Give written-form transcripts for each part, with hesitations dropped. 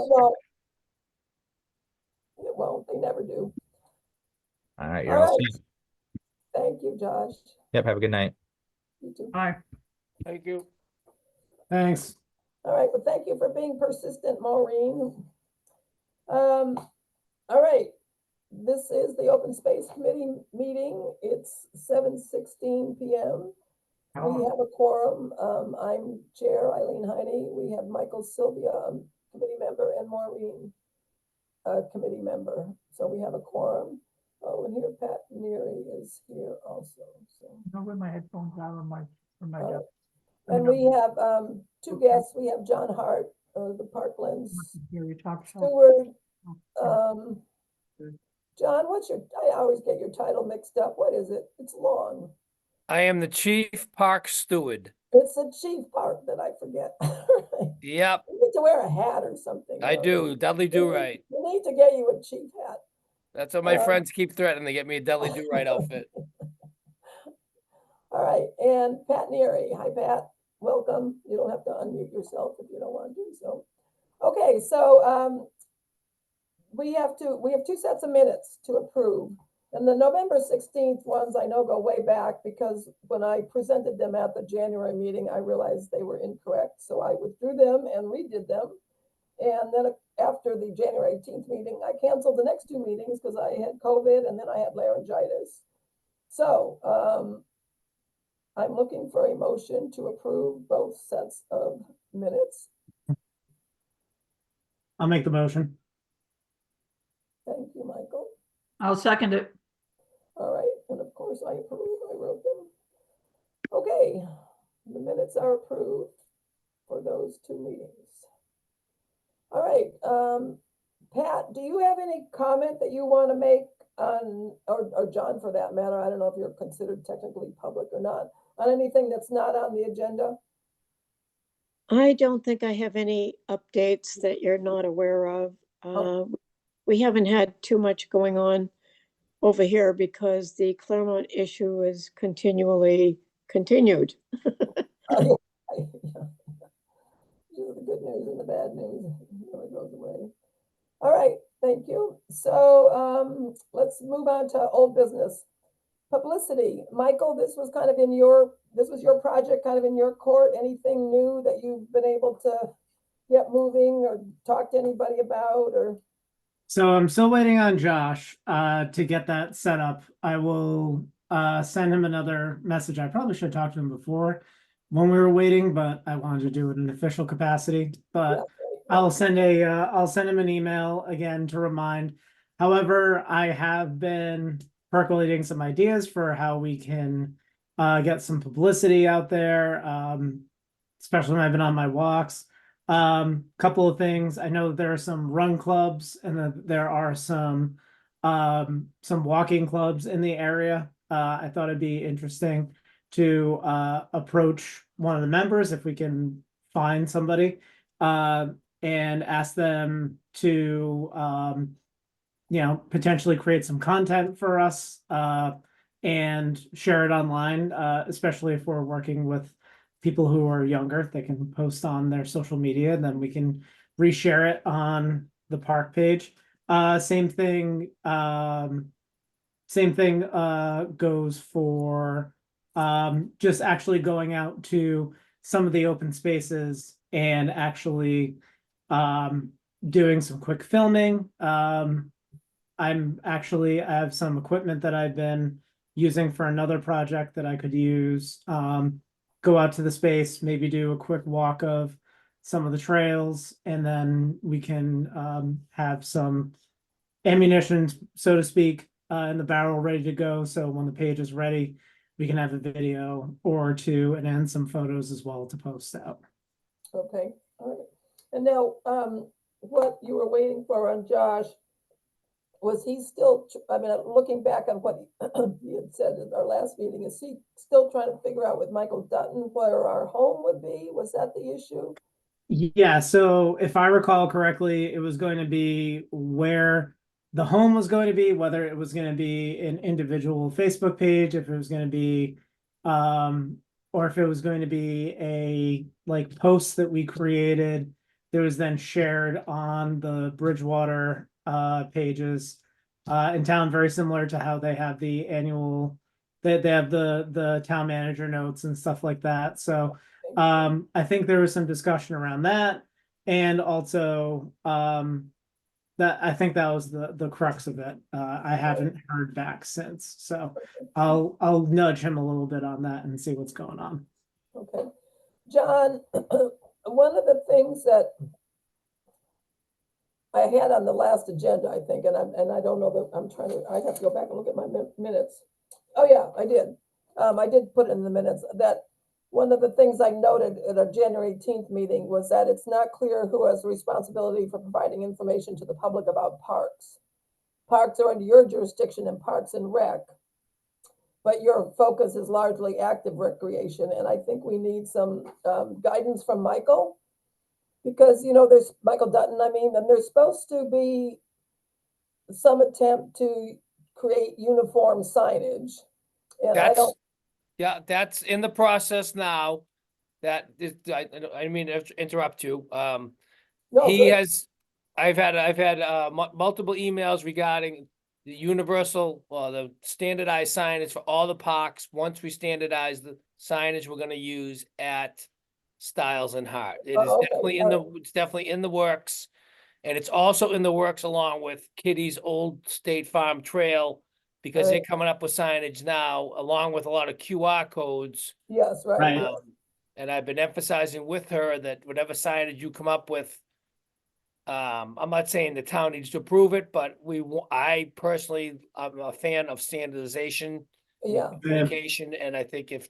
won't. It won't. They never do. All right, you're All all right. set. Thank you, Josh. Yep, have a good night. You too. Bye. Thank you. Thanks. All right, well, thank you for being persistent, Maureen. All right, this is the Open Space Committee meeting. It's 7:16 p.m. We have a quorum. I'm Chair Eileen Heine. We have Michael Sylvia, committee member, and Maureen, committee member. So we have a quorum. Oh, and here Pat Neary is here also. So. Know where my headphones are on my desk. And we have two guests. We have John Hart, the Parklands Here you talk. steward. John, what's your, I always get your title mixed up. What is it? It's long. I am the chief park steward. It's the chief part that I forget. Yep, You need to wear a hat or something. I do. Dudley do right. We need to get you a chief hat. That's what my friends keep threatening. They get me a Dudley do right outfit. All right, and Pat Neary. Hi, Pat. Welcome. You don't have to unmute yourself if you don't want to do so. Okay, so we have two sets of minutes to approve. And the November 16th ones I know go way back because when I presented them at the January meeting, I realized they were incorrect. So I withdrew them and redid them. And then after the January 18th meeting, I canceled the next two meetings because I had COVID and then I had laryngitis. So I'm looking for a motion to approve both sets of minutes. I'll make the motion. Thank you, Michael. I'll second it. All right, and of course I approve, I wrote them. Okay, the minutes are approved for those two meetings. All right, Pat, do you have any comment that you want to make on, or John for that matter, I don't know if you're considered technically public or not, on anything that's not on the agenda? I don't think I have any updates that you're not aware of. We haven't had too much going on over here because the Claremont issue is continued. Just the good news and the bad news never goes away. All right, thank you. So let's move on to old business. Publicity. Michael, this was kind of this was your project kind of in your court. Anything new that you've been able to get moving or talk to anybody about or? So I'm still waiting on Josh to get that set up. I will send him another message. I probably should have talked to him before when we were waiting, but I wanted to do it in official capacity. But yeah. I'll send him an email again to remind. However, I have been percolating some ideas for how we can get some publicity out there, especially when I've been on my walks. Couple of things. I know there are some run clubs and there are some walking clubs in the area. I thought it'd be interesting to approach one of the members if we can find somebody and ask them to potentially create some content for us and share it online, especially if we're working with people who are younger. They can post on their social media and then we can reshare it on the park page. Same thing goes for just actually going out to some of the open spaces and actually doing some quick filming. I have some equipment that I've been using for another project that I could use. Go out to the space, maybe do a quick walk of some of the trails, and then we can have some ammunition, so to speak, in the barrel ready to go. So when the page is ready, we can have a video or two and then some photos as well to post out. Okay, all right. And now, what you were waiting for on Josh, was he still, I mean, looking back on what he had said at our last meeting, is he still trying to figure out with Michael Dutton where our home would be? Was that the issue? Yeah, so if I recall correctly, it was going to be where the home was going to be, whether it was going to be an individual Facebook page, if it was going to be, or if it was going to be a post that we created that was then shared on the Bridgewater pages in town, very similar to how they have the annual, they have the town manager notes and stuff like that. So I think there was some discussion around that, and also that I think that was the crux of it. I haven't heard back since, so I'll nudge him a little bit on that and see what's going on. Okay. John, one of the things that I had on the last agenda, I think, and I don't know that I have to go back and look at my minutes. Oh, yeah, I did. I did put in the minutes that one of the things I noted at our January 18th meeting was that it's not clear who has the responsibility for providing information to the public about parks. Parks are under your jurisdiction in Parks and Rec, but your focus is largely active recreation. And I think we need some guidance from Michael, because, there's Michael Dutton, and there's supposed to be some attempt to create uniform signage. And Yeah, that's in the process now. That is, I mean to interrupt you. No, good. I've had multiple emails regarding the universal, the standardized signage for all the parks. Once we standardize the signage we're gonna use at Styles and Hart. It is okay, definitely it's definitely in the works. And it's also in the works along with Kitty's Old State Farm Trail, because they're Right. coming up with signage now, along with a lot of QR codes. Yes, right. Right. yes. And I've been emphasizing with her that whatever signage you come up with, I'm not saying the town needs to approve it, but I personally, I'm a fan of standardization, Yeah, communication, and I think if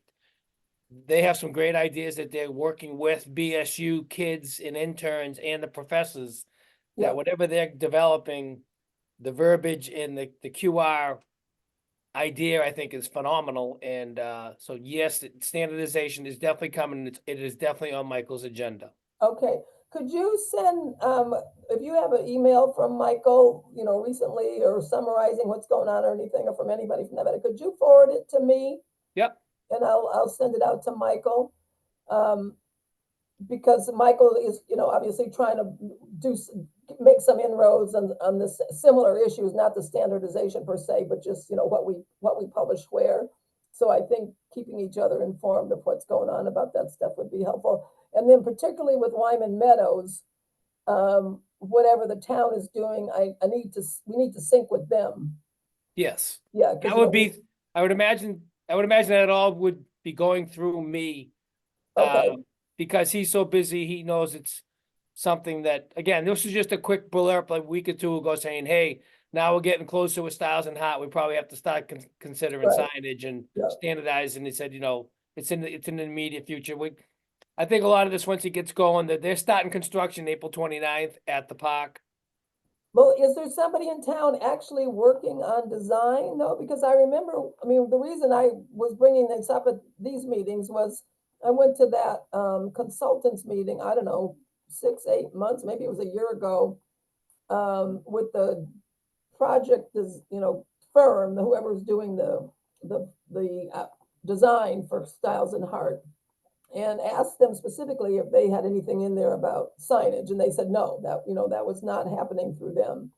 they have some great ideas that they're working with BSU kids and interns and the professors, Yeah. that whatever they're developing, the verbiage in the QR idea, I think, is phenomenal. And so yes, standardization is definitely coming. It is definitely on Michael's agenda. okay. Could you send, if you have an email from Michael, recently, or summarizing what's going on or anything, or from anybody from that matter, could you forward it to me? Yep. And I'll send it out to Michael. Because Michael is, obviously trying to make some inroads on this similar issues, not the standardization per se, but just, what we publish where. So I think keeping each other informed of what's going on about that stuff would be helpful. And then particularly with Wyman Meadows, whatever the town is doing, we need to sync with them. Yes. Yeah. That would be, I would imagine that it all would be going through me. Okay. Because he's so busy, he knows it's something that, again, this is just a quick blurb like a week or two ago saying, hey, now we're getting closer with Styles and Hart. We probably have to start considering Right. signage and Yeah. standardize. And he said, it's in the immediate future. I think a lot of this, once it gets going, that they're starting construction April 29th at the park. Well, is there somebody in town actually working on design though? Because I remember, the reason I was bringing this up at these meetings was I went to that consultants meeting, I don't know, 6-8 months, maybe it was a year ago, with the project is, firm, whoever's doing the design for Styles and Hart, and asked them specifically if they had anything in there about signage, and they said no, that was not happening through them.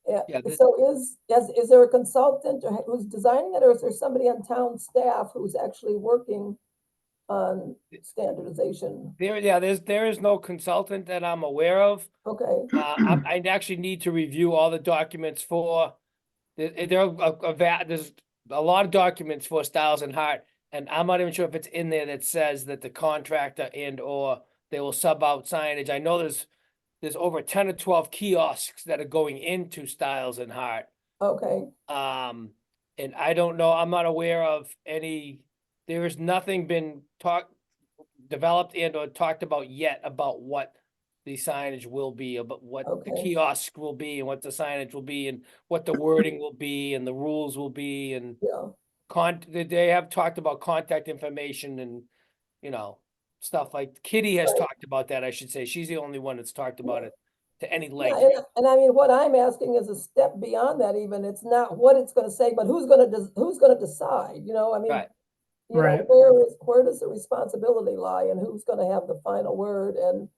Yeah, So is there a consultant who's designing it, or is there somebody on town staff who's actually working on standardization? there is no consultant that I'm aware of. Okay, I actually need to review all the documents for, there's a lot of documents for Styles and Hart, and I'm not even sure if it's in there that says that the contractor or they will sub out signage. I know there's over 10 or 12 kiosks that are going into Styles and Hart. okay, And I don't know, I'm not aware of any, there is nothing been developed and or talked about yet about what the signage will be, about what the Okay. kiosk will be and what the signage will be and what the wording will be and the rules will be and yeah, they have talked about contact information and, stuff like Kitty has Right. talked about that, I should say. She's the only one that's talked about it to any yeah, length. and what I'm asking is a step beyond that even. It's not what it's gonna say, but who's gonna decide, Right. Right. where does the responsibility lie and who's gonna have the final word? And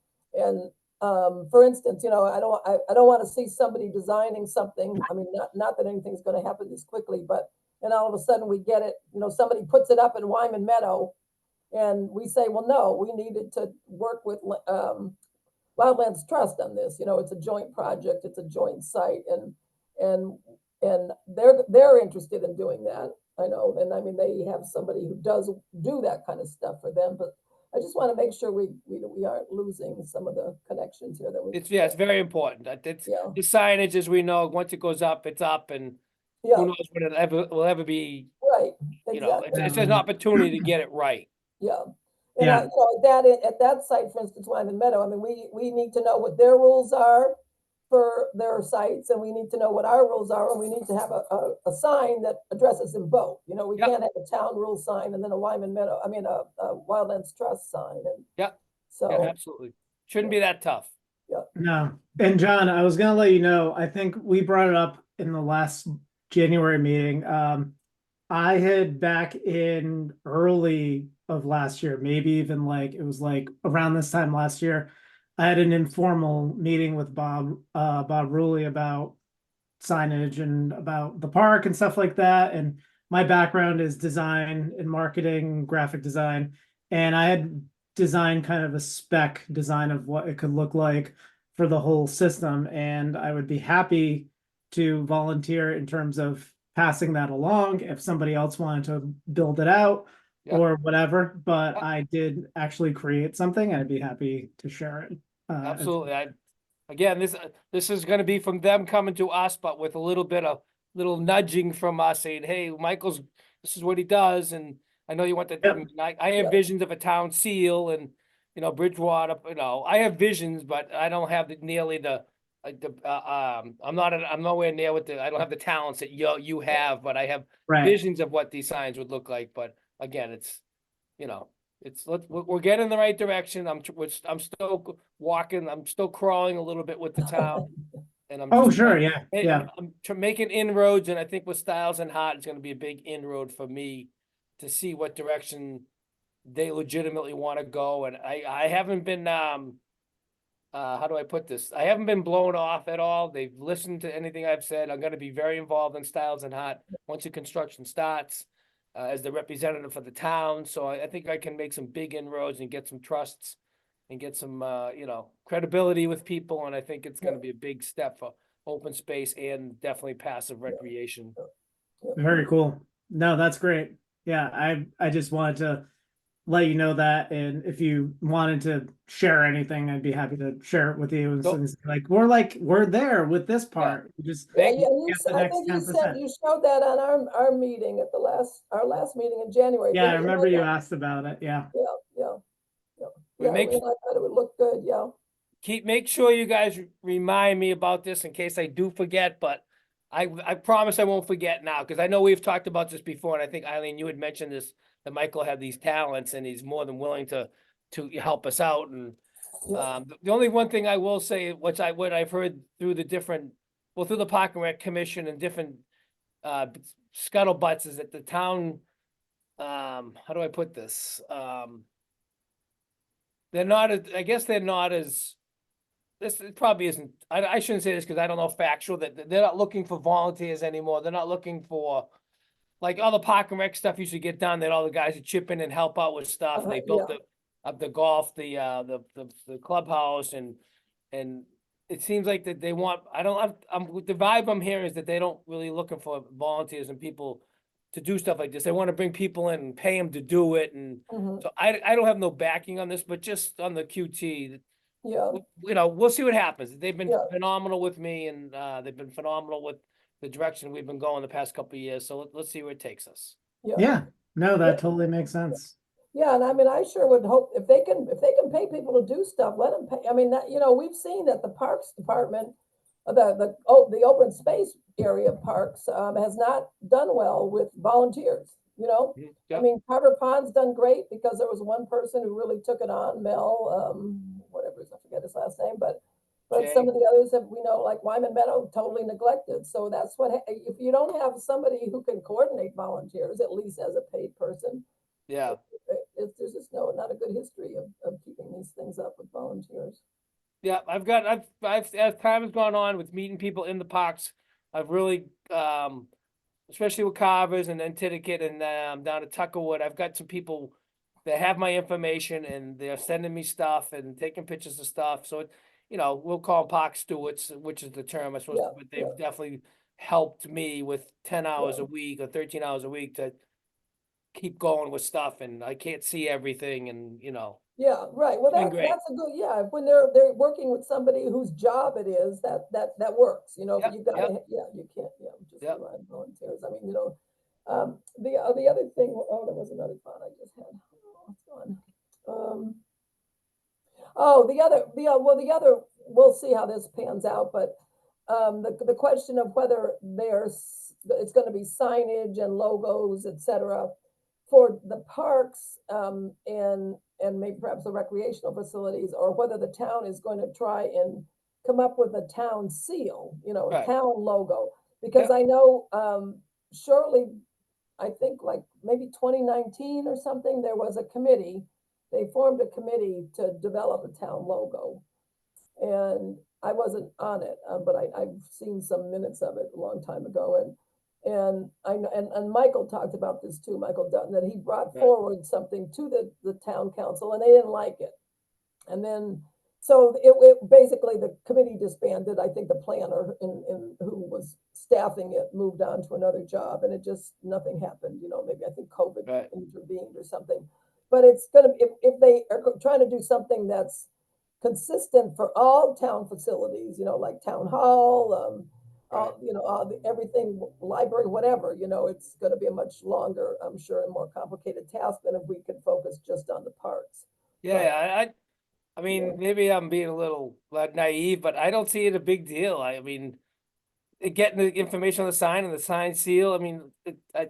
For instance, you know, I don't want to see somebody designing something. I mean, not that anything's going to happen this quickly, but and all of a sudden we get it, you know, somebody puts it up in Wyman Meadow and we say, well, no, we needed to work with Wildlands Trust on this. You know, it's a joint project, it's a joint site, and and they're interested in doing that. I know, and I mean they have somebody who does do that kind of stuff for them, but I just want to make sure we aren't losing some of the connections here that we. It's, yeah, it's very important. It's, Yeah, the signage, as we know, once it goes up, it's up, and who yeah, knows when it ever will ever be, right, you know, exactly, it's an opportunity to get it right. yeah. And Yeah. you know, at that site, for instance, Wyman Meadow, I mean, we need to know what their rules are for their sites, and we need to know what our rules are, and we need to have a sign that addresses them both. You know, we Yep. can't have a town rule sign and then a Wyman Meadow, I mean, a Wildlands Trust sign, and Yep. so, Yeah, absolutely. Shouldn't be that tough. No. And John, I was gonna let you know, I think we brought it up in the last January meeting. I had back in early of last year, maybe even like it was like around this time last year, I had an informal meeting with Bob Ruley about signage and about the park and stuff like that. And my background is design and marketing, graphic design, and I had designed kind of a spec design of what it could look like for the whole system. And I would be happy to volunteer in terms of passing that along if somebody else wanted to build it out Yeah. or whatever. But Yeah. I did actually create something. I'd be happy to share it. Absolutely. Again, this is gonna be from them coming to us, but with a little bit of little nudging from us saying, hey, Michael's, this is what he does, and I know you want that. Yep. I have Yep. visions of a town seal and, you know, Bridgewater, you know, I have visions, but I don't have nearly the, I'm nowhere near with I don't have the talents that you have, but I have Right. visions of what these signs would look like. But again, it's, you know, we're getting in the right direction. I'm still walking, I'm still crawling a little bit with the town. And I'm Oh, just sure. trying- Yeah. Hey, Yeah. I'm making inroads, and I think with Styles and Hart, it's gonna be a big inroad for me to see what direction they legitimately want to go. And I haven't been, how do I put this? I haven't been blown off at all. They've listened to anything I've said. I'm gonna be very involved in Styles and Hart once the construction starts, as the representative for the town. So I think I can make some big inroads and get some trusts and get some, you know, credibility with people. And I think it's gonna be a big step for open space and definitely passive recreation. Very cool. No, that's great. Yeah, I just wanted to let you know that, and if you wanted to share anything, I'd be happy to share it with you. And Cool. things we're there with this part. We just yeah, Thank yeah, you. get the I next think you 10%. said, you showed that on our meeting at our last meeting in January. Yeah, I didn't you, remember you Michael? asked about it. Yeah. Yeah, yeah, yeah, We yeah, make- and I thought it would look good, yeah. Make sure you guys remind me about this in case I do forget, but I promise I won't forget now, because I know we've talked about this before, and I think Eileen, you had mentioned this, that Michael had these talents and he's more than willing to help us out. And Yeah. the only one thing I will say, what I've heard through the different, well, through the Park and Rec Commission and different scuttlebutts, is that the town, how do I put this? They're not, I guess they're not as, this probably isn't, I shouldn't say this because I don't know factual, that they're not looking for volunteers anymore. They're not looking for, like, all the Park and Rec stuff used to get done, that all the guys would chip in and help out with stuff. They built the golf, the clubhouse, and it seems like that they want, the vibe I'm hearing is that they don't really looking for volunteers and people to do stuff like this. They want to bring people in and pay them to do it. And Mhm. so I don't have no backing on this, but just on the QT, Yeah, you know, we'll see what happens. They've been Yeah. phenomenal with me, and they've been phenomenal with the direction we've been going the past couple of years. So let's see where it takes us. yeah, Yeah. No, that totally makes sense. yeah, and I mean, I sure would hope if they can pay people to do stuff, let them pay. I mean, that, you know, we've seen that the Parks Department, the open space area of parks, has not done well with volunteers, you know? I Yeah, mean, Carver Pond's done great because there was one person who really took it on, Mel, whatever, I forget his last name, but Jay. some of the others have, we know, like Wyman Meadow, totally neglected. So that's what, if you don't have somebody who can coordinate volunteers, at least as a paid person, yeah. there's just not a good history of keeping these things up with volunteers. Yeah, as time has gone on with meeting people in the parks, I've really, especially with Carvers and then Titicate and, down at Tuckerwood, I've got some people that have my information and they're sending me stuff and taking pictures of stuff. So, we'll call them park stewards, which is the term I'm supposed Yeah, to, but they've definitely helped me with 10 hours Yeah. a week or 13 hours a week to keep going with stuff, and I can't see everything and, Yeah, right. Well, It's been great. that's a good, yeah, when they're working with somebody whose job it is, that works, you know, Yep, you gotta, yep. yeah, you can't, just Yep. rely on volunteers. I mean, the other thing, oh, there was another thought I just had. Oh, it's gone. Oh, the other, we'll see how this pans out, but the question of whether it's gonna be signage and logos, et cetera, for the parks, and maybe perhaps the recreational facilities, or whether the town is going to try and come up with a town seal, a Right. town logo. Because Yep. I know, surely, I think like maybe 2019 or something, there was a committee. They formed a committee to develop a town logo. And I wasn't on it, but I've seen some minutes of it a long time ago. And I know, and Michael talked about this too, Michael Dutton, that he brought Right. forward something to the town council and they didn't like it. And then, so it basically, the committee disbanded. I think the planner in who was staffing it moved on to another job, and it just, nothing happened, maybe I think COVID Right. intervened or something. But it's gonna, if they are trying to do something that's consistent for all town facilities, like town hall, Right. everything, library, whatever, it's gonna be a much longer, I'm sure, and more complicated task than if we could focus just on the parks. Yeah, But, yeah, I yeah. mean, maybe I'm being a little naive, but I don't see it a big deal. I mean, getting the information on the sign and the sign seal. I mean, I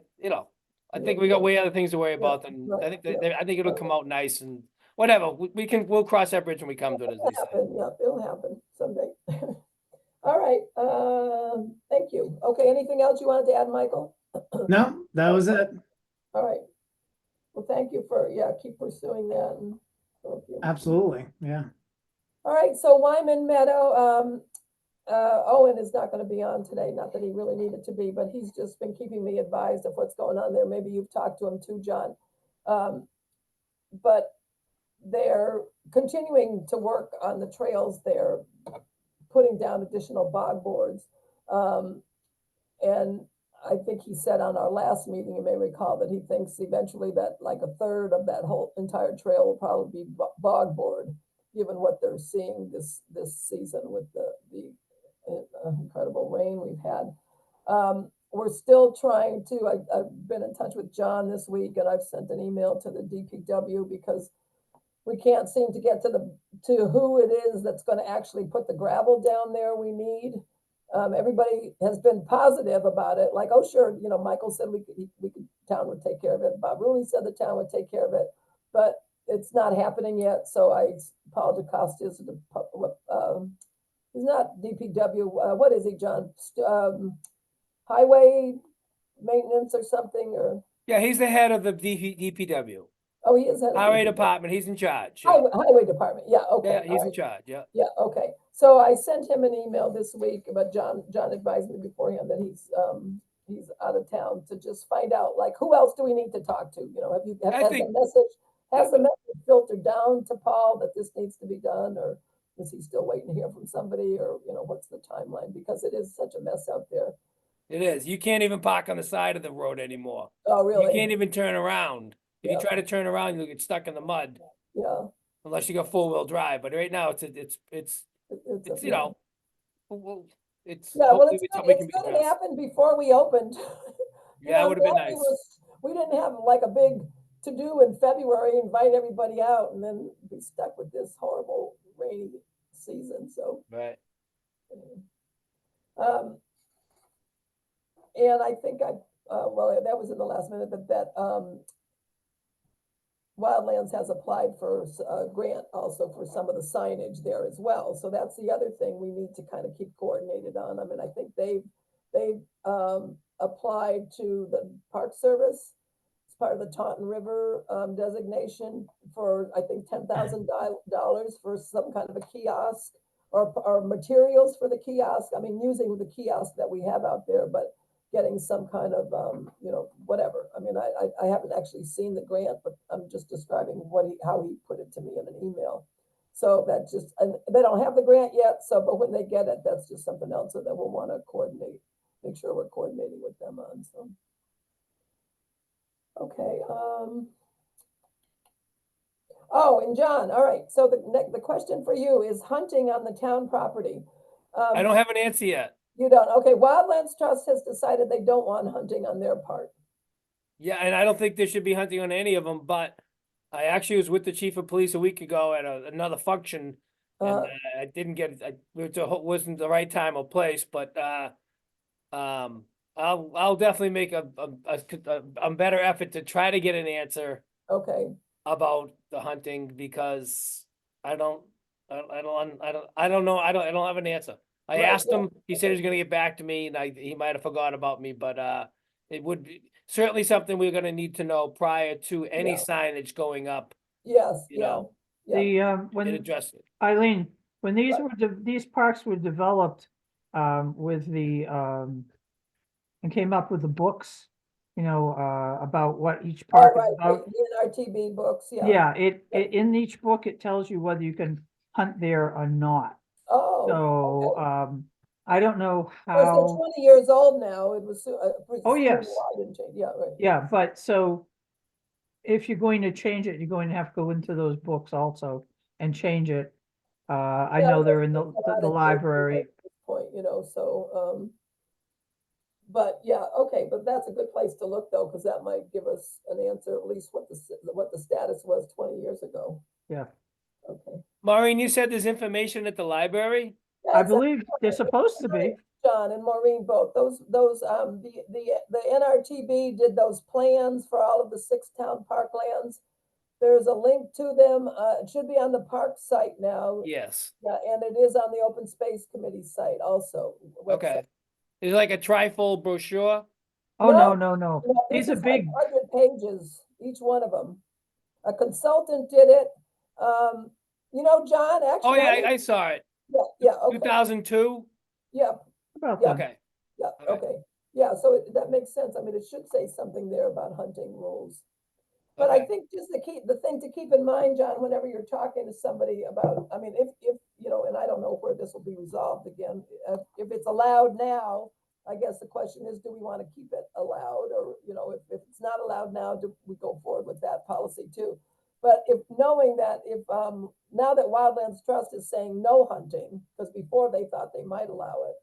think we got way other things to worry Yeah, about, and right, I think yeah. I think it'll come out nice and whatever. We'll cross that bridge when we come to it, as It'll they say. happen, yeah, it'll happen someday. All right, thank you. Okay, anything else you wanted to add, Michael? No, that was it. All right. Well, thank you for, keep pursuing that, and thank you. Absolutely. Yeah. All right, so Wyman Meadow, Owen is not gonna be on today, not that he really needed to be, but he's just been keeping me advised of what's going on there. Maybe you've talked to him too, John. But they're continuing to work on the trails there, putting down additional bog boards. And I think he said on our last meeting, you may recall, that he thinks eventually that like a third of that whole entire trail will probably be bog board, given what they're seeing this season with the incredible rain we've had. We're still trying to, I've been in touch with John this week, and I've sent an email to the DPW because we can't seem to get to who it is that's gonna actually put the gravel down there we need. Everybody has been positive about it, like, oh, sure, Michael said town would take care of it. Bob Rooney said the town would take care of it, but it's not happening yet. So Paul DeCosta is, he's not DPW, what is he, John? Highway maintenance or something, or, Yeah, he's the head of the DPW. oh, he is head of Highway DPW. department. He's in charge. Yeah, Highway department, yeah, okay. yeah, all he's right. in charge. Yeah. Yeah, okay. So I sent him an email this week, but John advised me beforehand that he's out of town, to just find out, like, who else do we need to talk to? I Has think- the message filtered down to Paul that this needs to be done, or is he still waiting to hear from somebody, or, what's the timeline? Because it is such a mess out there. It is. You can't even park on the side of the road anymore. Oh, You really? can't even turn around. If Yeah. you try to turn around, you'll get stuck in the mud Yeah. unless you got 4-wheel drive. But right now, it's It's well, it's Yeah, well, hopefully something can it's be gonna addressed. happen before we opened. Yeah, it would have been lucky nice. we didn't have like a big to-do in February, invite everybody out, and then be stuck with this horrible rainy season, so. Right. And I think well, that was in the last minute, that Wildlands has applied for a grant also for some of the signage there as well. So that's the other thing we need to kind of keep coordinated on. I mean, I think they've applied to the Park Service part of the Taunton River designation for, I think, $10,000 for some kind of a kiosk or materials for the kiosk. I mean, using the kiosk that we have out there, but getting some kind of, whatever. I mean, I haven't actually seen the grant, but I'm just describing how he put it to me in an email. So that just, and they don't have the grant yet, so, but when they get it, that's just something else that we'll want to coordinate, make sure we're coordinating with them on, so. Okay, oh, and John, all right, so the question for you is hunting on the town property. I don't have an answer yet. You don't, okay, Wildlands Trust has decided they don't want hunting on their part. Yeah, and I don't think there should be hunting on any of them, but I actually was with the chief of police a week ago at another function. And Uh, I didn't get, it wasn't the right time or place, but, I'll definitely make a better effort to try to get an answer okay, about the hunting because I don't know. I don't have an answer. I Right, asked yeah, him, he said he was gonna get back to me and he might have forgot about me, but, it would be certainly something we're gonna need to know prior to any Yeah. signage going up yes, You yeah, know, yeah, The, and when, address it. Eileen, when these Right. were, these parks were developed, with the, and came up with the books, about what each all park is right, about. the NRTB books, yeah. Yeah, Yeah. in each book, it tells you whether you can hunt there or not. Oh, So, okay. I don't know Of course, they're how, 20 years old now, it was, Oh, presumably yes. law didn't change, yeah, right. yeah, but so if you're going to change it, you're going to have to go into those books also and change it. I Yeah, know because they're in it's the a lot of library. at this point, so, but yeah, okay, but that's a good place to look though, because that might give us an answer, at least what the status was 20 years ago. Yeah. Okay. Maureen, you said there's information at the library? I Yes, believe they're supposed to be. John and Maureen both, the NRTB did those plans for all of the 6 town parklands. There's a link to them, it should be on the park site now. Yes. Yeah, and it is on the Open Space Committee site also. Okay. website. Is it like a trifold brochure? Oh, No, no. No, These this are is like big. 100 pages, each one of them. A consultant did it. John, Oh, actually. yeah, I saw it. Yeah, okay, 2002? yeah, About Yeah. them. Okay. yeah, Okay. okay. Yeah, so that makes sense. I mean, it should say something there about hunting rules. But I Okay. think just the thing to keep in mind, John, whenever you're talking to somebody about, I mean, if, and I don't know where this will be resolved again, if it's allowed now, I guess the question is, do we want to keep it allowed? Or, if it's not allowed now, do we go forward with that policy too? But knowing that now that Wildlands Trust is saying no hunting, because before they thought they might allow it,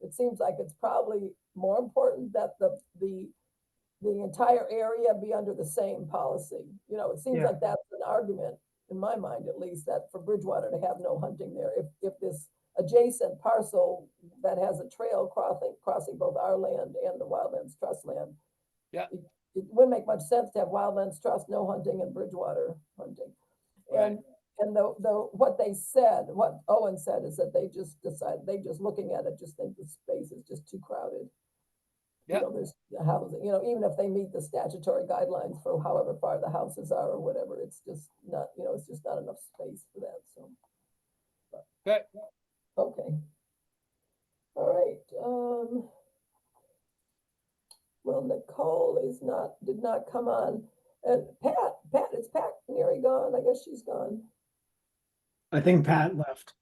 it seems like it's probably more important that the entire area be under the same policy. It seems Yeah. like that's an argument, in my mind at least, that for Bridgewater to have no hunting there. If this adjacent parcel that has a trail crossing both our land and the Wildlands Trust land. Yeah. It wouldn't make much sense to have Wildlands Trust no hunting and Bridgewater hunting. Right. And what Owen said is that they just looking at it, just think the space is just too crowded. Yeah. There's the housing, even if they meet the statutory guidelines for however far the houses are or whatever, it's just not, it's just not enough space for that, so. Okay. Okay. All right, well, Nicole did not come on, and is Pat nearly gone? I guess she's gone. I think Pat left.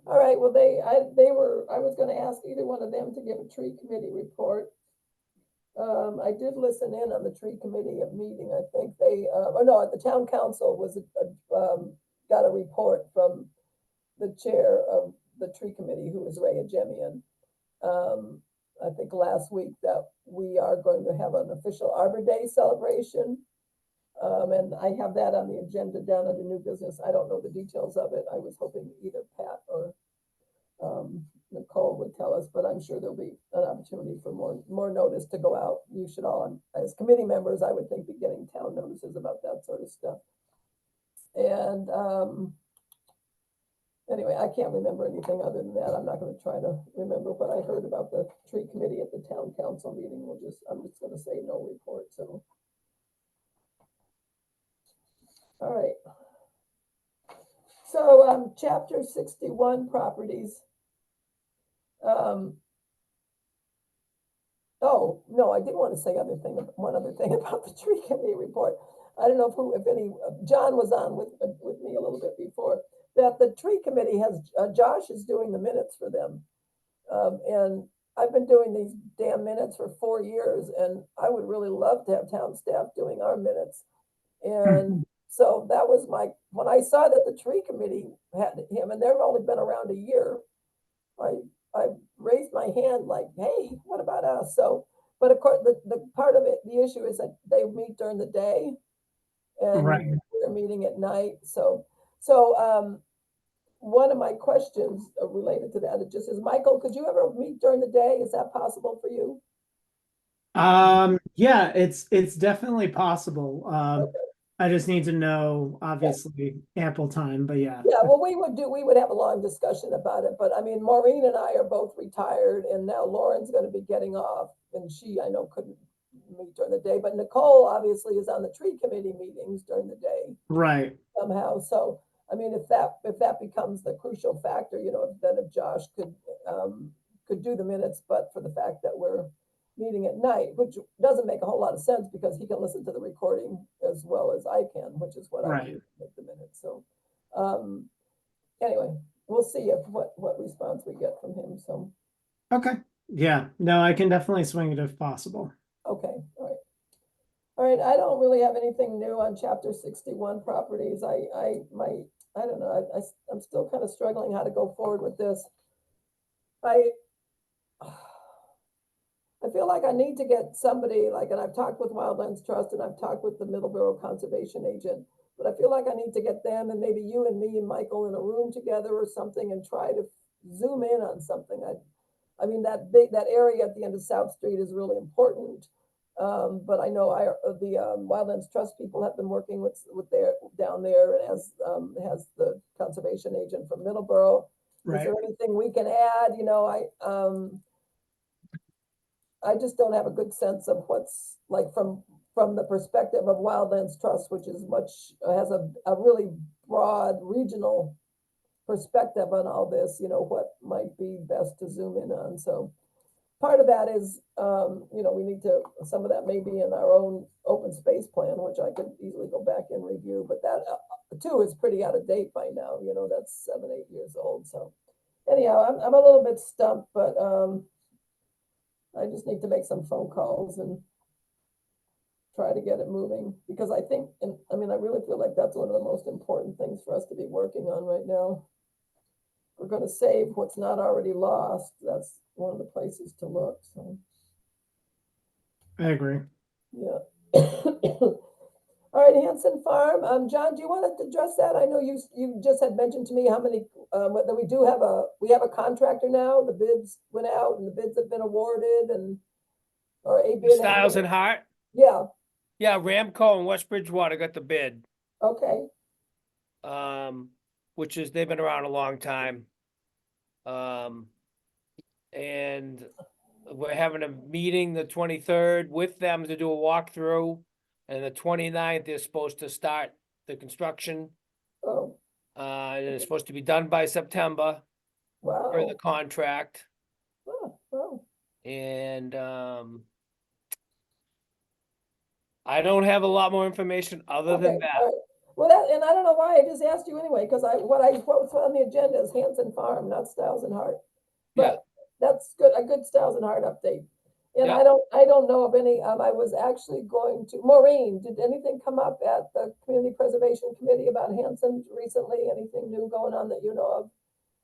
All right, well, I was gonna ask either one of them to give a tree committee report. I did listen in on the tree committee meeting, I think the town council got a report from the chair of the tree committee, who is Ray Ajemian. I think last week that we are going to have an official Arbor Day celebration. And I have that on the agenda down under new business. I don't know the details of it. I was hoping either Pat or Nicole would tell us, but I'm sure there'll be an opportunity for more notice to go out. You should all, as committee members, I would think, be getting town notices about that sort of stuff. And anyway, I can't remember anything other than that. I'm not going to try to remember what I heard about the tree committee at the town council meeting. I'm just going to say no report. So All right. So, chapter 61 properties. Oh, no, I did want to say one other thing about the tree committee report. I don't know if any, John was on with me a little bit before, that the tree committee has, Josh is doing the minutes for them. And I've been doing these damn minutes for 4 years, and I would really love to have town staff doing our minutes. And so that was when I saw that the tree committee had him, and they've only been around a year, I raised my hand like, hey, what about us? So, but of course, the part of it, the issue is that they meet during the day and Right. we're meeting at night. So, one of my questions related to that, it just is, Michael, could you ever meet during the day? Is that possible for you? Yeah, it's definitely possible. I just need to know, obviously, ample time, but yeah. Yeah, well, we would have a long discussion about it, but I mean, Maureen and I are both retired, and now Lauren's gonna be getting off, and she, I know, couldn't meet during the day, but Nicole obviously is on the tree committee meetings during the day Right. somehow, so, I mean, if that becomes the crucial factor, then if Josh could do the minutes, but for the fact that we're meeting at night, which doesn't make a whole lot of sense because he can listen to the recording as well as I can, which is what I Right. do to make the minutes. So, anyway, we'll see what response we get from him. So, Okay. Yeah. No, I can definitely swing it if possible. okay, all right. I don't really have anything new on chapter 61 properties. I don't know. I'm still kind of struggling how to go forward with this. I feel like I need to get somebody and I've talked with Wildlands Trust and I've talked with the Middleborough Conservation Agent, but I feel like I need to get them and maybe you and me and Michael in a room together or something and try to zoom in on something. I mean, that area at the end of South Street is really important. But I know the Wildlands Trust people have been working with their down there, and has the conservation agent from Middleborough. Is Right. there anything we can add? I just don't have a good sense of what's like from the perspective of Wildlands Trust, which is has a really broad regional perspective on all this, what might be best to zoom in on. So part of that is, we need to, some of that may be in our own open space plan, which I could easily go back and review, but that too is pretty out of date by now, that's 7-8 years old. So anyhow, I'm a little bit stumped, but, I just need to make some phone calls and try to get it moving because I think, and I mean, I really feel like that's one of the most important things for us to be working on right now. We're going to save what's not already lost. That's one of the places to look. So, I agree. yeah. All right, Hanson Farm. John, do you want to address that? I know you just had mentioned to me how many that we have a contractor now. The bids went out and the bids have been awarded, or a bid. Styles and Hart? Yeah. Yeah, Ramco and West Bridgewater got the bid. Okay. Which is, they've been around a long time. And we're having a meeting the 23rd with them to do a walkthrough. And the 29th, they're supposed to start the construction. Oh, And it's supposed to be done by September wow. for the contract. Oh, wow. And, I don't have a lot more information other Okay, than that. all right. Well, and I don't know why I just asked you anyway, because what was on the agenda is Hanson Farm, not Styles and Hart. Yeah. But that's good, a good Styles and Hart update. And Yeah. I don't know of any, I was actually going to, Maureen, did anything come up at the Community Preservation Committee about Hanson recently? Anything new going on that you know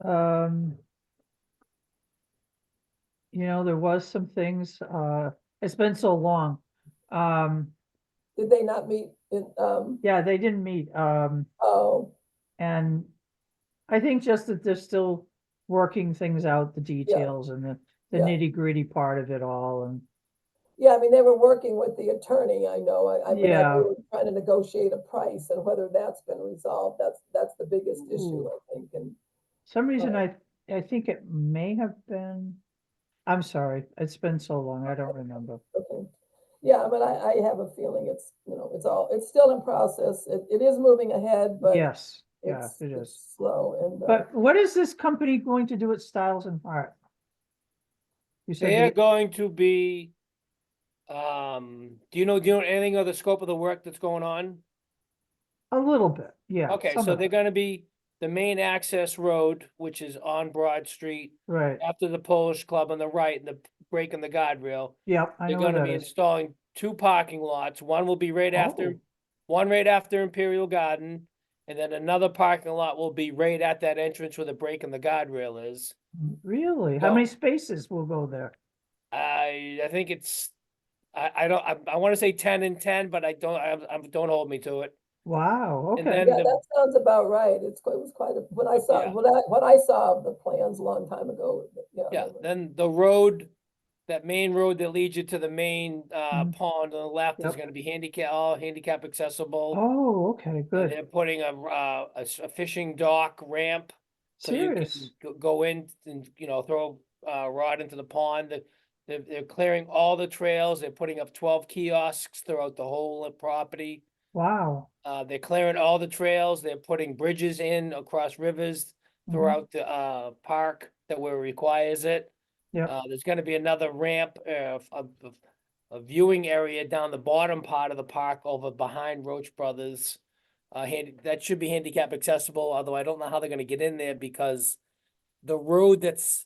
of? There was some things, it's been so long. Did they not meet in, Yeah, they didn't meet, oh, and I think just that they're still working things out, the details and the Yeah. nitty gritty part of it all, and yeah, I mean, they were working with the attorney, I know, I mean, Yeah. they were trying to negotiate a price, and whether that's been resolved, that's the biggest issue, Ooh. I think, and. some reason I think it may have been, I'm sorry, it's been so long, I don't remember. Okay. Yeah, but I have a feeling it's, it's still in process. It is moving ahead, but Yes, yeah, it's, it is. it's slow and, But what is this company going to do at Styles and Hart? You said They're they, going to be, do you know anything of the scope of the work that's going on? a little bit, yeah. Okay, some so of they're it, gonna be the main access road, which is on Broad Street, right, after the Polish Club on the right and the break in the guardrail. yep, I They're know where gonna that be is. installing 2 parking lots. One will be right after, Oh. one right after Imperial Garden. And then another parking lot will be right at that entrance where the break in the guardrail is. Really? How So- many spaces will go there? I think it's, I don't, I wanna say 10 and 10, but don't hold me to it. Wow, And okay, then yeah, the- that sounds about right. It was quite a, when I saw, Yeah. what I saw of the plans a long time ago, yeah. Yeah, they were- then the road, that main road that leads you to the main Mhm. pond on the left is Yep. gonna be all handicap accessible. oh, okay, And good, they're putting a fishing dock ramp. So you can serious, go in and, throw a rod into the pond. They're clearing all the trails. They're putting up 12 kiosks throughout the whole property. wow. They're clearing all the trails. They're putting bridges in across rivers Mhm. throughout the park that where it requires it. Yep. There's gonna be another ramp, a viewing area down the bottom part of the park over behind Roach Brothers. That should be handicap accessible, although I don't know how they're gonna get in there because the road that's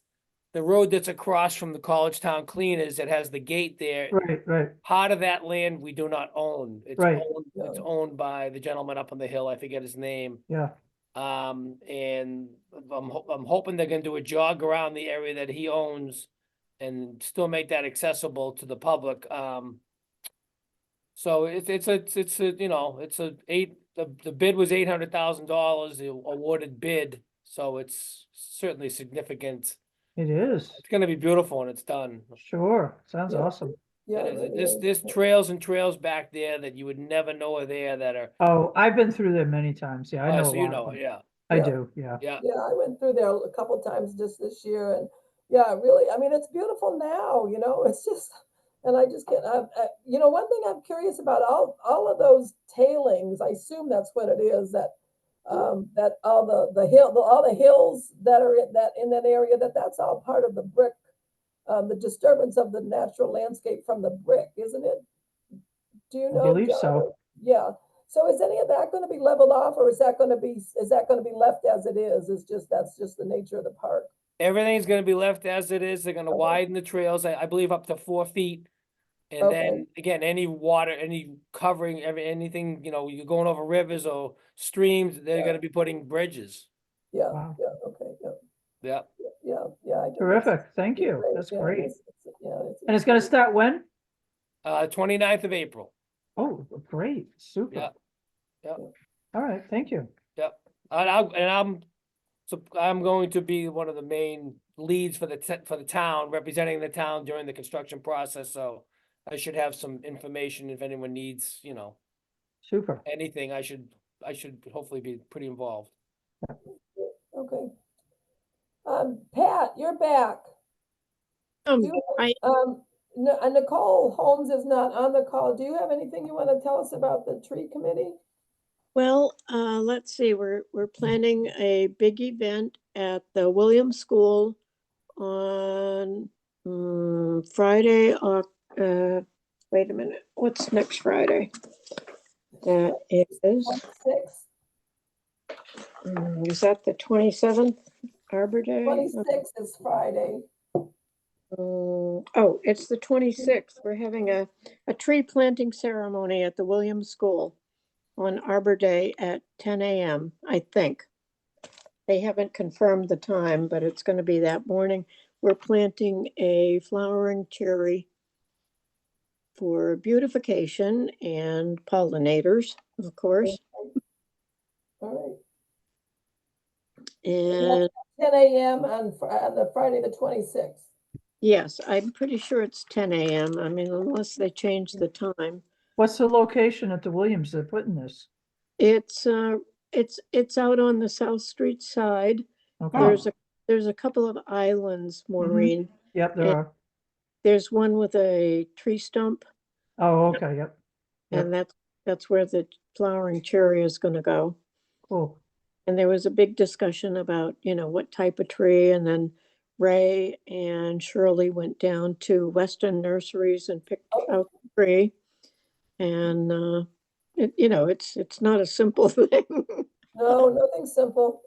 across from the College Town Cleaners, that has the gate there, Right, right, part of that land we do not own. Right. It's Yeah. owned by the gentleman up on the hill, I forget his name. yeah, And I'm hoping they're gonna do a jog around the area that he owns and still make that accessible to the public. So it's the bid was $800,000, the awarded bid, so it's certainly significant. it is, It's gonna be beautiful when it's done. sure, sounds Yeah. awesome. Yeah, It is. it There's is. trails and trails back there that you would never know are there that are, Oh, I've been through there many times, yeah, I know a so you lot know, of them. yeah, I Yeah. do, yeah, yeah. Yeah, I went through there a couple times just this year and yeah, really, I mean, it's beautiful now, it's just, and I just can't, one thing I'm curious about, all of those tailings, I assume that's what it is, that, that all all the hills that are in that area, that's all part of the brick, the disturbance of the natural landscape from the brick, isn't it? Do you I know? believe John, so. or- Yeah. So is any of that going to be leveled off, or is that going to be left as it is? That's just the nature of the park. Everything's gonna be left as it is. They're gonna Okay. widen the trails, I believe up to 4 feet. And Okay. then again, any water, any covering, anything, you're going over rivers or streams, they're Yeah. gonna be putting bridges. Yeah, Wow. yeah, okay, yeah, Yeah. yeah. I think Terrific, thank it's you, that's yeah, great. Yeah. And it's gonna start when? 29th of April. Oh, great, Yeah. super. Yeah. All right, thank you. Yep. I'm going to be one of the main leads for the town, representing the town during the construction process, so I should have some information if anyone needs, Super. anything, I should hopefully be pretty involved. Okay. Pat, you're back. Um, Do you- I, Nicole Holmes is not on the call. Do you have anything you want to tell us about the tree committee? well, let's see, we're planning a big event at the Williams School on Friday, wait a minute, what's next Friday? That is, 26th. is that the 27th, Arbor Day? 26th is Friday. Oh, it's the 26th. We're having a tree planting ceremony at the Williams School on Arbor Day at 10 a.m., I think. They haven't confirmed the time, but it's going to be that morning. We're planting a flowering cherry for beautification and pollinators, of course. All right. And 10 a.m. on the Friday, the 26th. yes, I'm pretty sure it's 10 a.m. I mean, unless they change the time. What's the location at the Williams they're putting this? It's out on the South Street side. Okay, There's a couple of islands, Maureen. yep, there and- are, There's one with a tree stump Oh, okay, yep, Yep. And that's where the flowering cherry is gonna go. cool. And there was a big discussion about, what type of tree, and then Ray and Shirley went down to Weston Nurseries and picked out the tree. And, it's not a simple thing. No, nothing simple.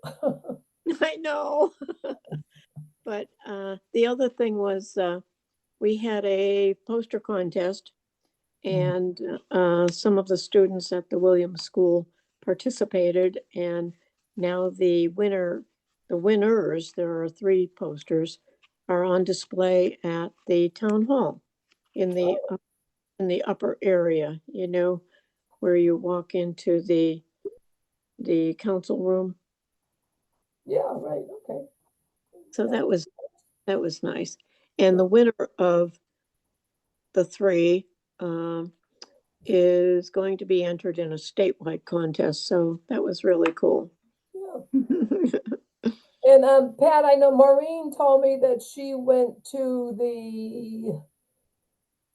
I know. But the other thing was, we had a poster contest, and some of the students at the Williams School participated, and now the winners, there are 3 posters, are on display at the town hall in the upper area, where you walk into the council room. Yeah, right, okay. So that was nice. And the winner of the 3 is going to be entered in a statewide contest, so that was really cool. Yeah. And Pat, I know Maureen told me that she went to the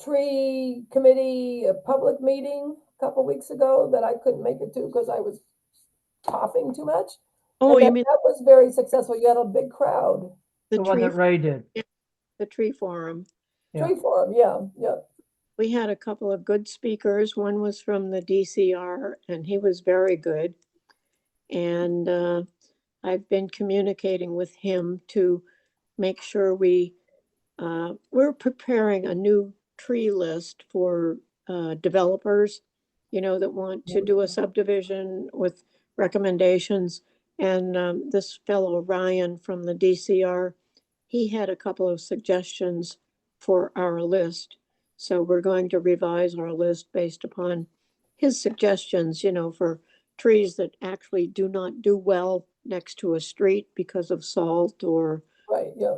tree committee public meeting a couple weeks ago that I couldn't make it to because I was coughing too much. Oh, And you that mean that was very successful. You had a big crowd. The one that Ray did. The tree forum. Yeah. Tree forum, yeah, yeah. We had a couple of good speakers. One was from the DCR, and he was very good. And I've been communicating with him to make sure we're preparing a new tree list for developers, that want to do a subdivision with recommendations. And this fellow Ryan from the DCR, he had a couple of suggestions for our list. So we're going to revise our list based upon his suggestions, for trees that actually do not do well next to a street because of salt or Right, yeah.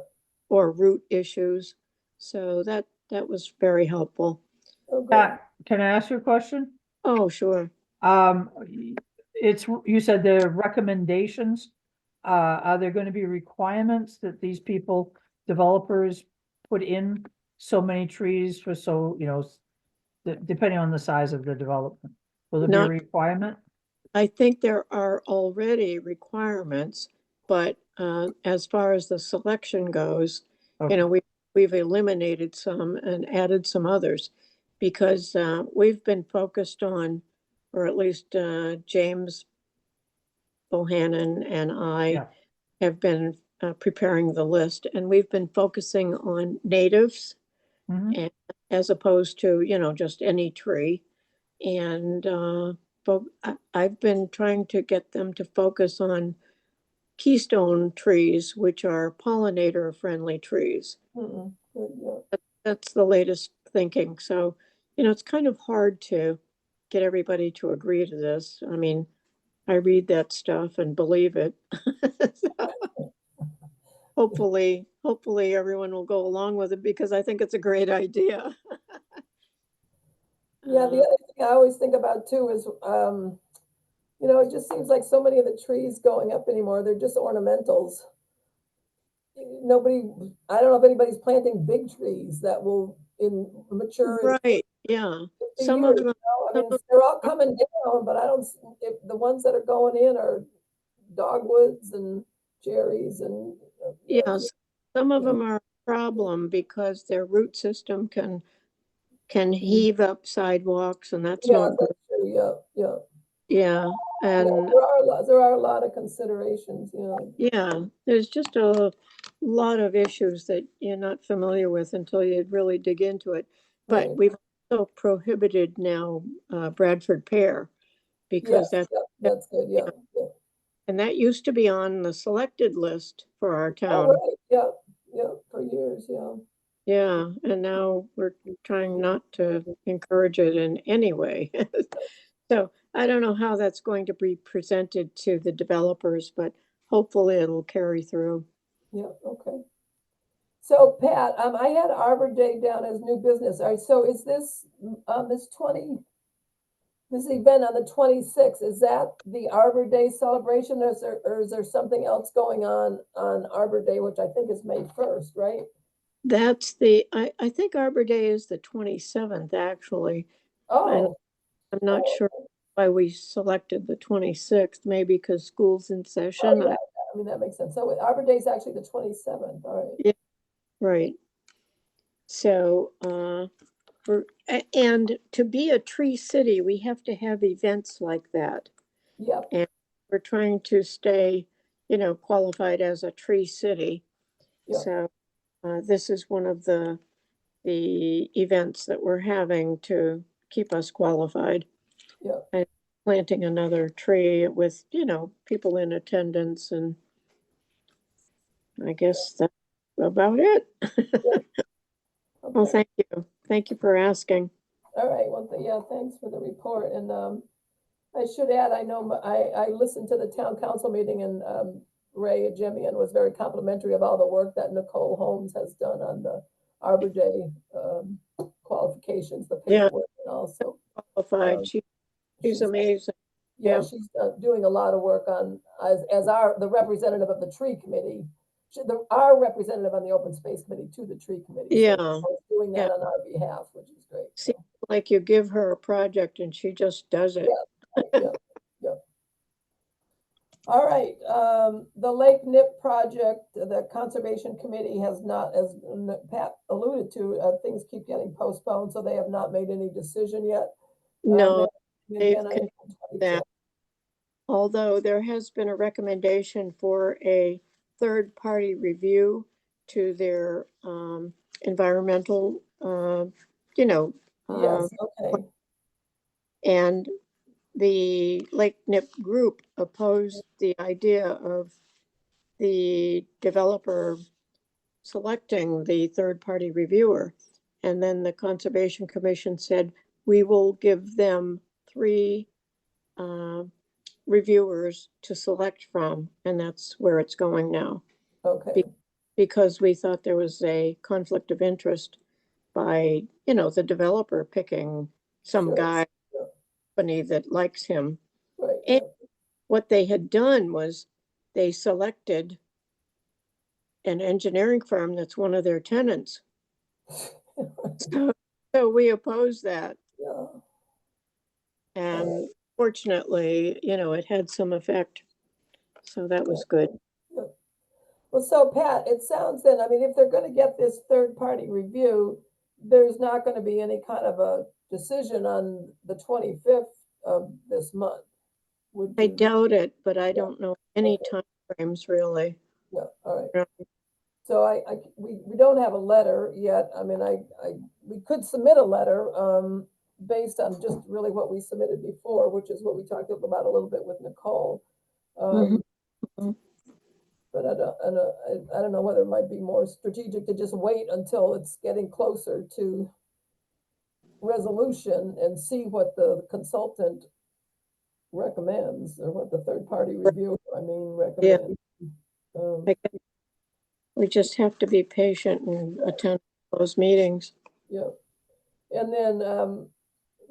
root issues. So that was very helpful. Oh, good. Pat, can I ask you a question? Oh, sure. You said the recommendations, are there going to be requirements that these people, developers, put in so many trees for depending on the size of the development? Will there be a Not- requirement? I think there are already requirements, but as far as the selection goes, Okay. we've eliminated some and added some others because we've been focused on, or at least James Bohannon and I Yeah. have been preparing the list, and we've been focusing on natives Mhm. as opposed to, just any tree. And I've been trying to get them to focus on keystone trees, which are pollinator-friendly trees. Mm-mm, good, yeah. That's the latest thinking. So, it's kind of hard to get everybody to agree to this. I mean, I read that stuff and believe it. Hopefully everyone will go along with it because I think it's a great idea. Yeah, the other thing I always think about too is, it just seems like so many of the trees going up anymore, they're just ornamentals. I don't know if anybody's planting big trees that will mature in Right, yeah. 50 Some of years, them, I mean, they're all coming down, but I don't, if the ones that are going in are dogwoods and cherries and. yes, some of Yeah. them are a problem because their root system can heave up sidewalks, and that's Yeah, not good. that's true, yeah, yeah. Yeah, Yeah, and there are a lot of considerations, yeah, there's just a lot of issues that you're not familiar with until you really dig into it. But Right. we've also prohibited now Bradford pear because Yes, yeah, that's good, yeah, yeah. and that used to be on the selected list for our Oh, town. right, yeah, yeah, for years, yeah. Yeah, and now we're trying not to encourage it in any way. So I don't know how that's going to be presented to the developers, but hopefully it'll carry through. Yeah, okay. So Pat, I had Arbor Day down as new business. All right, so is this event on the 26th, is that the Arbor Day celebration, or is there something else going on Arbor Day, which I think is May 1st, right? That's I think Arbor Day is the 27th, actually. Oh, I'm not oh, sure why we selected the 26th, maybe because school's in oh, session. yeah, I mean, that makes sense. So Arbor Day is actually the 27th, all right. Right. So, and to be a tree city, we have to have events like that. Yep, And we're trying to stay, qualified as a tree city. yep, So, this is one of the events that we're having to keep us qualified. yep. And planting another tree with, people in attendance, and I guess that's about it. Well, Okay, thank you. Thank you for asking. all right, well, yeah, thanks for the report, and, I should add, I know, I listened to the town council meeting, and, Ray Jemian was very complimentary of all the work that Nicole Holmes has done on the Arbor Day, qualifications, the Yeah. paperwork, and also, Qualified. She's she's, amazing. yeah, Yeah. she's doing a lot of work on, as the representative of the tree committee, our representative on the open space committee to the tree committee. So Yeah. she's doing that Yeah. on our behalf, which is great. Seems like you give her a project and she just does it. Yeah. Yep. All right, the Lake Nip project, the Conservation Committee has not, as Pat alluded to, things keep getting postponed, so they have not made any decision yet. No, They're they've again on continued April that. 26th. Although there has been a recommendation for a third-party review to their environmental, Yes, okay, and the Lake Nip group opposed the idea of the developer selecting the third-party reviewer. And then the Conservation Commission said, we will give them 3 reviewers to select from, and that's where it's going now. okay, Because we thought there was a conflict of interest by, the developer picking some Sure. guy, Yeah. company that likes him. right, And what they had done was they selected an engineering firm that's one of their tenants. yeah. So we oppose that. Yeah. And fortunately, it had some effect. So that was good. Well, so Pat, it sounds then, I mean, if they're gonna get this third-party review, there's not gonna be any kind of a decision on the 25th of this month. Would I you? doubt it, but I don't know any timeframes really. Yeah, all right. Yeah. So we don't have a letter yet. I mean, we could submit a letter, based on just really what we submitted before, which is what we talked about a little bit with Nicole. Mhm. Mhm. But I don't know whether it might be more strategic to just wait until it's getting closer to resolution and see what the consultant recommends, or what the third-party reviewer, recommends. I guess we just have to be patient and attend those meetings. Yeah. And then,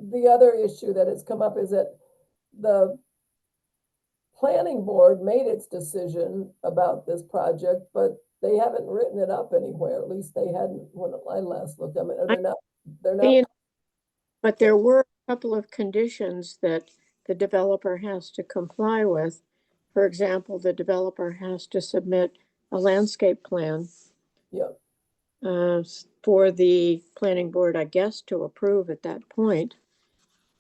the other issue that has come up is that the planning board made its decision about this project, but they haven't written it up anywhere. At least they hadn't when I last looked. I mean, they're not, And- But there were a couple of conditions that the developer has to comply with. For example, the developer has to submit a landscape plan yeah, for the planning board, I guess, to approve at that point.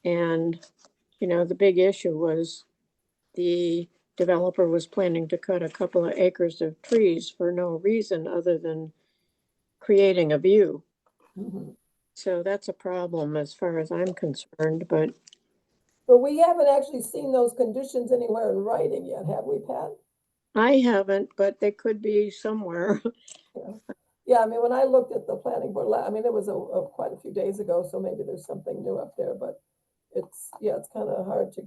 And, the big issue was the developer was planning to cut a couple of acres of trees for no reason other than creating a view. mhm. So that's a problem as far as I'm concerned, but But we haven't actually seen those conditions anywhere in writing yet, have we, Pat? I haven't, but they could be somewhere. Yeah, I mean, when I looked at the planning board, I mean, it was quite a few days ago, so maybe there's something new up there, but it's kind of hard to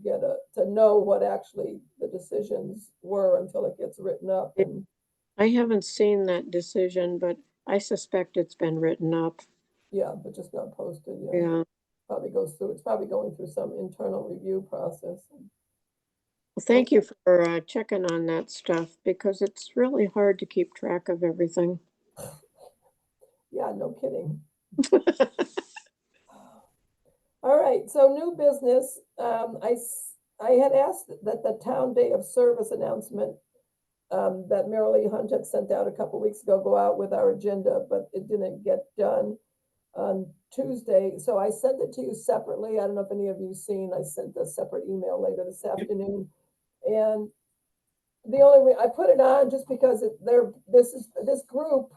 to know what actually the decisions were until it gets written up. And I haven't seen that decision, but I suspect it's been written up. yeah, but just not posted. Yeah, Yeah. probably goes through. It's probably going through some internal review process. Well, thank you for checking on that stuff because it's really hard to keep track of everything. God, no kidding. All right, so new business, I had asked that the Town Day of Service announcement that Marilee Hunt had sent out a couple weeks ago go out with our agenda, but it didn't get done on Tuesday. So I sent it to you separately. I don't know if any of you seen, I sent a separate email later this afternoon. And the only I put it on just because this group,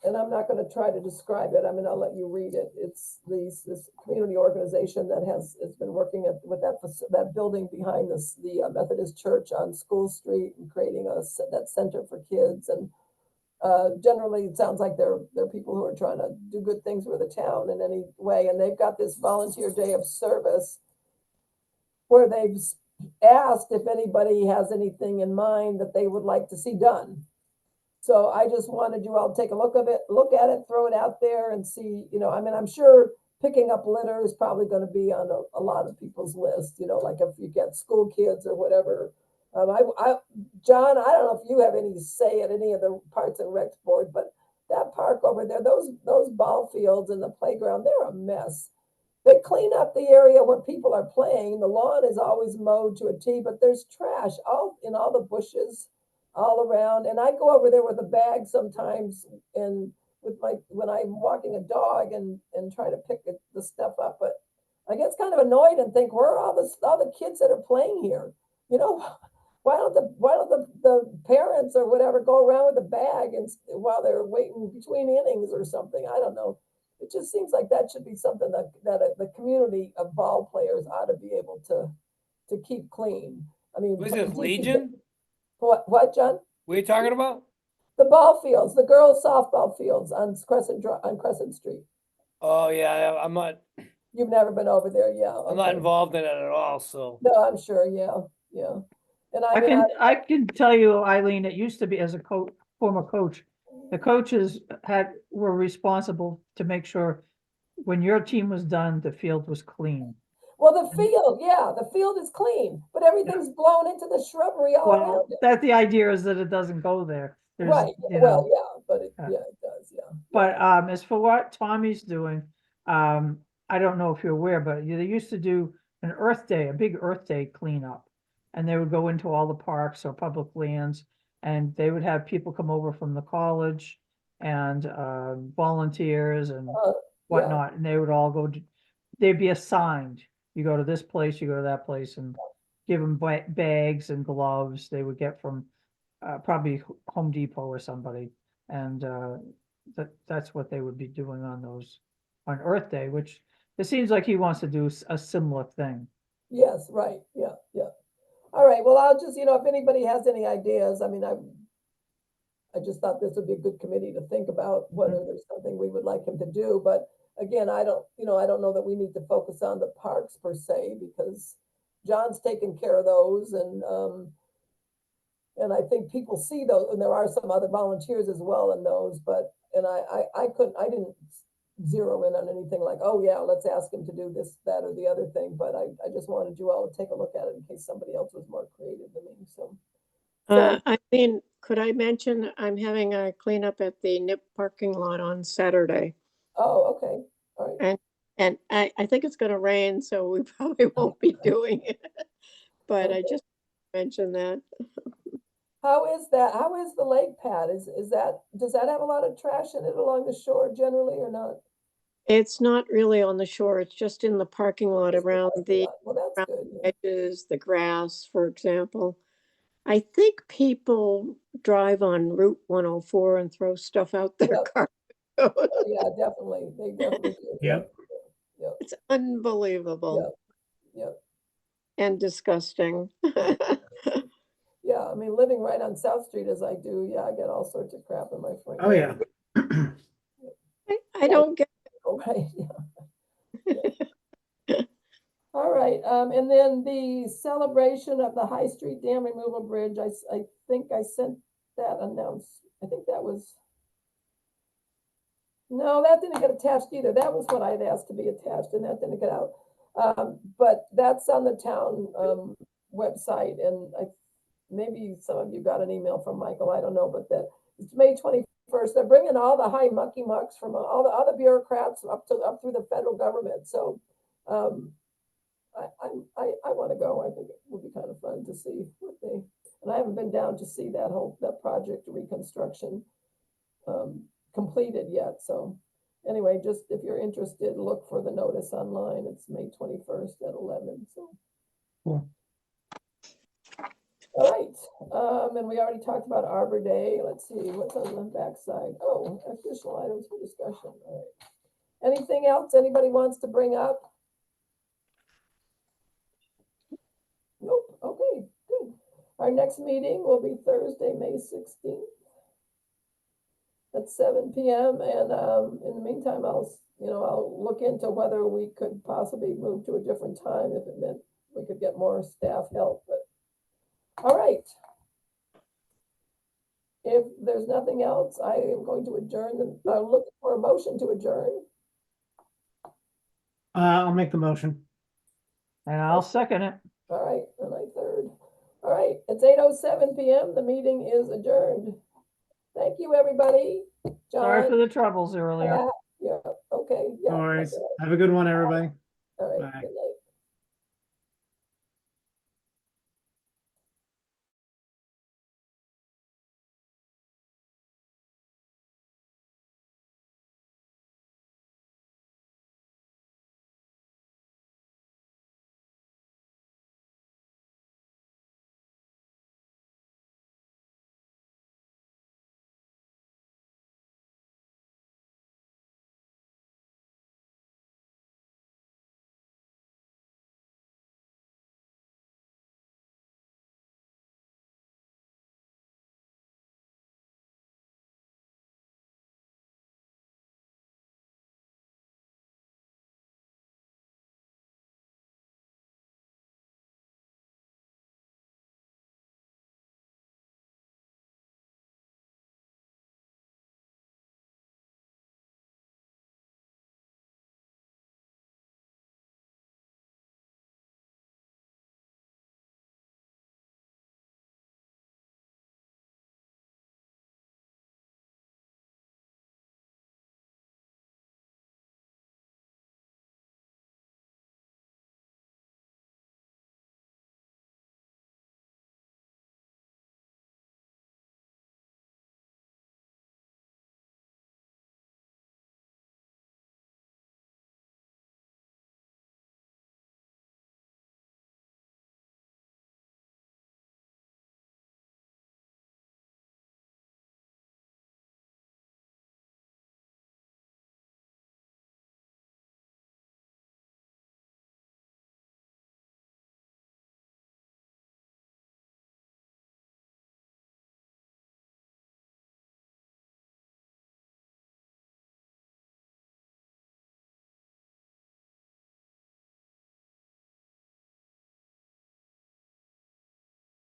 and I'm not going to try to describe it. I mean, I'll let you read it. It's this community organization that has been working with that building behind the Methodist Church on School Street and creating that center for kids. And generally, it sounds like they're people who are trying to do good things with the town in any way. And they've got this volunteer day of service where they've asked if anybody has anything in mind that they would like to see done. So I just wanted you all to take a look at it, throw it out there and see, I mean, I'm sure picking up litter is probably going to be on a lot of people's list, like if you get school kids or whatever. John, I don't know if you have any say at any of the Parks and Rec board, but that park over there, those ball fields and the playground, they're a mess. They clean up the area where people are playing. The lawn is always mowed to a T, but there's trash in all the bushes all around. And I go over there with a bag sometimes and when I'm walking a dog and try to pick the stuff up, but I get kind of annoyed and think, where are all the kids that are playing here? Why don't the parents or whatever go around with a bag and while they're waiting between innings or something? I don't know. It just seems like that should be something that the community of ball players ought to be able to keep clean. I mean, Was it Legion? What, John? What are you talking about? The ball fields, the girls' softball fields on Crescent Street. Oh, yeah, I'm not You've never been over there, yeah? I'm not okay. involved in it at all, so. No, I'm sure, yeah. And I mean, I can tell you, Eileen, it used to be as a former coach, the coaches were responsible to make sure when your team was done, the field was clean. well, the field is clean, but everything's blown into the shrubbery all Well, around it. that the idea is that it doesn't go there. There's, Right, you well, know, yeah, but it Yeah. does, yeah. But as for what Tommy's doing, I don't know if you're aware, but they used to do an Earth Day, a big Earth Day cleanup. And they would go into all the parks or public lands and they would have people come over from the college and volunteers and whatnot. And they would all they'd be assigned. You go to this place, you go to that place, and give them bags and gloves they would get from probably Home Depot or somebody. And that's what they would be doing on Earth Day, which it seems like he wants to do a similar thing. Yes, right, yeah. All right, well, I'll just, if anybody has any ideas, I mean, I just thought this would be a good committee to think about whether there's something we would like him to do, but again, I don't know that we need to focus on the parks per se, because John's taking care of those, and I think people see those, and there are some other volunteers as well in those, I didn't zero in on anything like, oh yeah, let's ask him to do this, that, or the other thing, but I just wanted you all to take a look at it in case somebody else was more creative than me, so. I mean, could I mention I'm having a cleanup at the NIP parking lot on Saturday? Oh, okay, all right. And I think it's gonna rain, so we probably won't be doing it. But I Okay. just mentioned that. How is the lake pad? Does that have a lot of trash in it along the shore generally or not? It's not really on the shore, it's just in the parking lot around the Well, that's good. Yeah. edges, the grass, for example. I think people drive on Route 104 and throw stuff out their Yep. car. Oh, yeah, definitely. They definitely do. Yep. It's unbelievable Yep. and disgusting. Yeah, I mean, living right on South Street as I do, yeah, I get all sorts of crap in my front. Oh, yeah. I don't get, yard, Right, yeah. All right, and then the celebration of the High Street Dam Removal Bridge, I think I sent that I think that was, no, that didn't get attached either. That was what I'd asked to be attached and that didn't get out. But that's on the town website, and maybe some of you got an email from Michael, I don't know, but that it's May 24th 21st. They're bringing all the high mucky mucks from all the other bureaucrats up through the federal government. So, I want to go. I think it would be kind of fun to see what they, and I haven't been down to see that project reconstruction completed yet. So anyway, just if you're interested, look for the notice online. It's May 21st at 11. So. Cool. All right, and we already talked about Arbor Day. Let's see, what's on the backside? Oh, additional items for discussion. All right. Anything else anybody wants to bring up? Nope, okay, good. Our next meeting will be Thursday, May 16th at 7 p.m. And in the meantime, I'll look into whether we could possibly move to a different time if it meant we could get more staff help, but all right. If there's nothing else, I am going to adjourn I'm looking for a motion to adjourn. I'll make the motion. And I'll second it. All right, and I third. All right, it's 8:07 p.m. The meeting is adjourned. Thank you, everybody. Sorry for John, the troubles earlier. yeah, okay, yeah. No worries. okay. Have a good one, everybody.